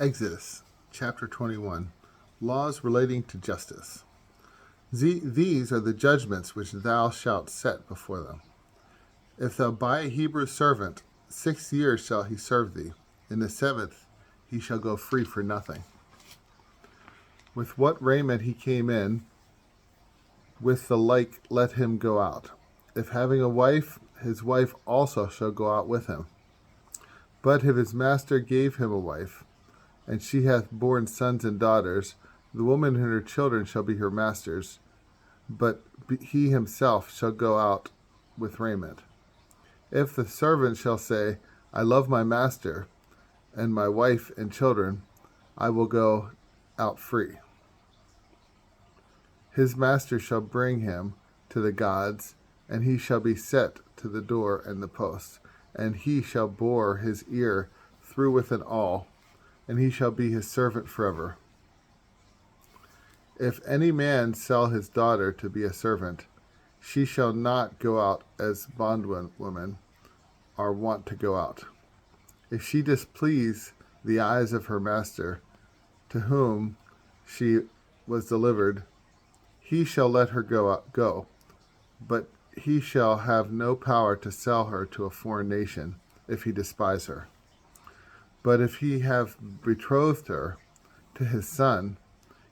Exodus, chapter 21. Laws relating to justice. These are the judgments which thou shalt set before them. If thou buy a Hebrew servant, 6 years shall he serve thee. In the 7th he shall go free for nothing. With what raiment he came in, with the like let him go out. If having a wife, his wife also shall go out with him. But if his master gave him a wife, and she hath borne sons and daughters, the woman and her children shall be her master's, but he himself shall go out with raiment. If the servant shall say, I love my master, and my wife and children, I will go out free. His master shall bring him to the gods, and he shall be set to the door and the post, and he shall bore his ear through with an awl, and he shall be his servant forever. If any man sell his daughter to be a servant, she shall not go out as bondwomen are wont to go out. If she displease the eyes of her master, to whom she was delivered, he shall let her go, but he shall have no power to sell her to a foreign nation, if he despise her. But if he have betrothed her to his son,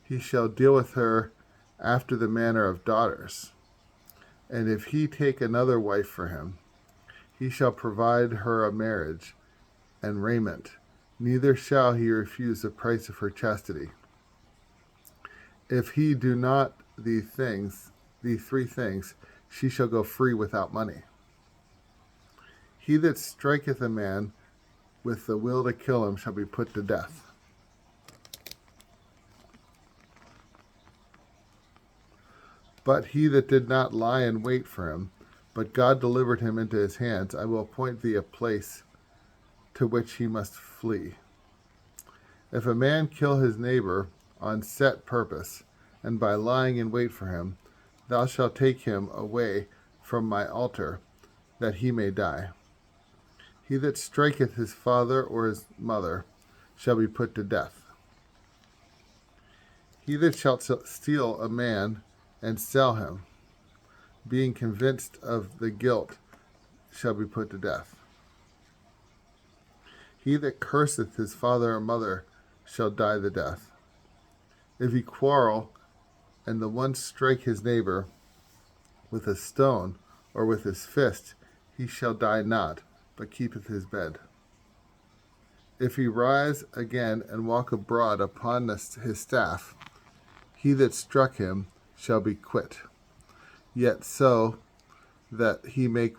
he shall deal with her after the manner of daughters. And if he take another wife for him, he shall provide her a marriage and raiment, neither shall he refuse the price of her chastity. If he do not these 3 things, she shall go free without money. He that striketh a man with the will to kill him shall be put to death. But he that did not lie in wait for him, but God delivered him into his hands, I will appoint thee a place to which he must flee. If a man kill his neighbor on set purpose, and by lying in wait for him, thou shalt take him away from my altar, that he may die. He that striketh his father or his mother shall be put to death. He that shall steal a man and sell him, being convinced of the guilt, shall be put to death. He that curseth his father or mother shall die the death. If he quarrel, and the one strike his neighbor with a stone or with his fist, he shall die not, but keepeth his bed. If he rise again and walk abroad upon his staff, he that struck him shall be quit, yet so that he make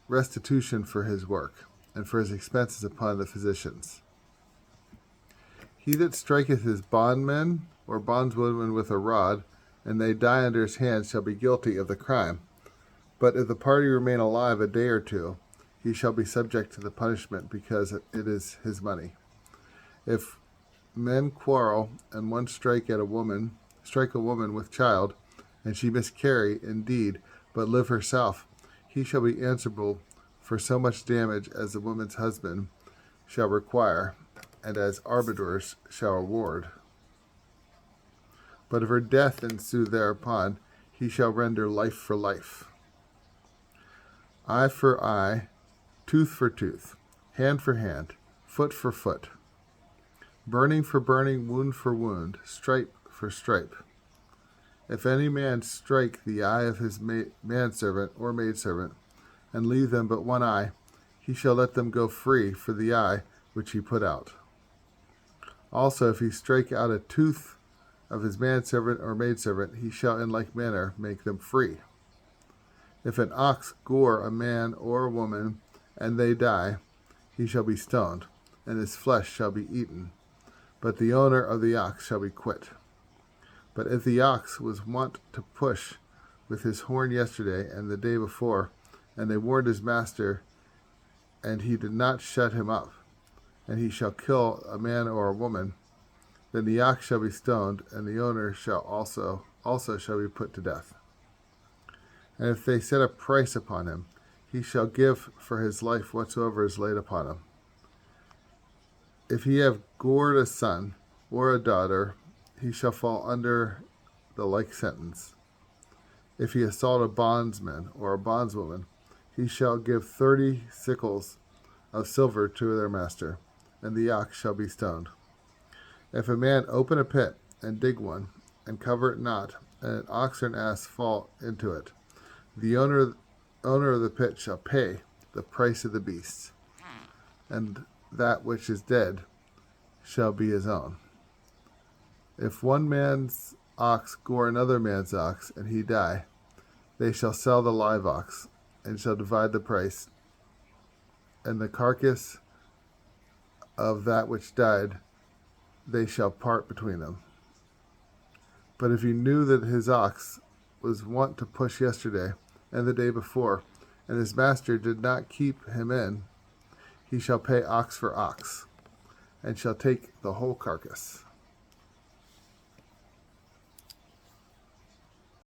restitution for his work, and for his expenses upon the physicians. He that striketh his bondman or bondswoman with a rod, and they die under his hands, shall be guilty of the crime. But if the party remain alive a day or 2, he shall be subject to the punishment, because it is his money. If men quarrel, and one strike a woman with child, and she miscarry indeed, but live herself, he shall be answerable for so much damage as the woman's husband shall require, and as arbiters shall award. But if her death ensue thereupon, he shall render life for life, eye for eye, tooth for tooth, hand for hand, foot for foot, burning for burning, wound for wound, stripe for stripe. If any man strike the eye of his manservant or maidservant, and leave them but one eye, he shall let them go free for the eye which he put out. Also, if he strike out a tooth of his manservant or maidservant, he shall in like manner make them free. If an ox gore a man or a woman, and they die, he shall be stoned, and his flesh shall be eaten, but the owner of the ox shall be quit. But if the ox was wont to push with his horn yesterday and the day before, and they warned his master, and he did not shut him up, and he shall kill a man or a woman, then the ox shall be stoned, and the owner shall also shall be put to death. And if they set a price upon him, he shall give for his life whatsoever is laid upon him. If he have gored a son or a daughter, he shall fall under the like sentence. If he assault a bondsman or a bondswoman, he shall give 30 sickles of silver to their master, and the ox shall be stoned. If a man open a pit and dig one, and cover it not, and an ox or an ass fall into it, the owner of the pit shall pay the price of the beasts, and that which is dead shall be his own. If one man's ox gore another man's ox, and he die, they shall sell the live ox, and shall divide the price, and the carcass of that which died they shall part between them. But if he knew that his ox was wont to push yesterday and the day before, and his master did not keep him in, he shall pay ox for ox, and shall take the whole carcass.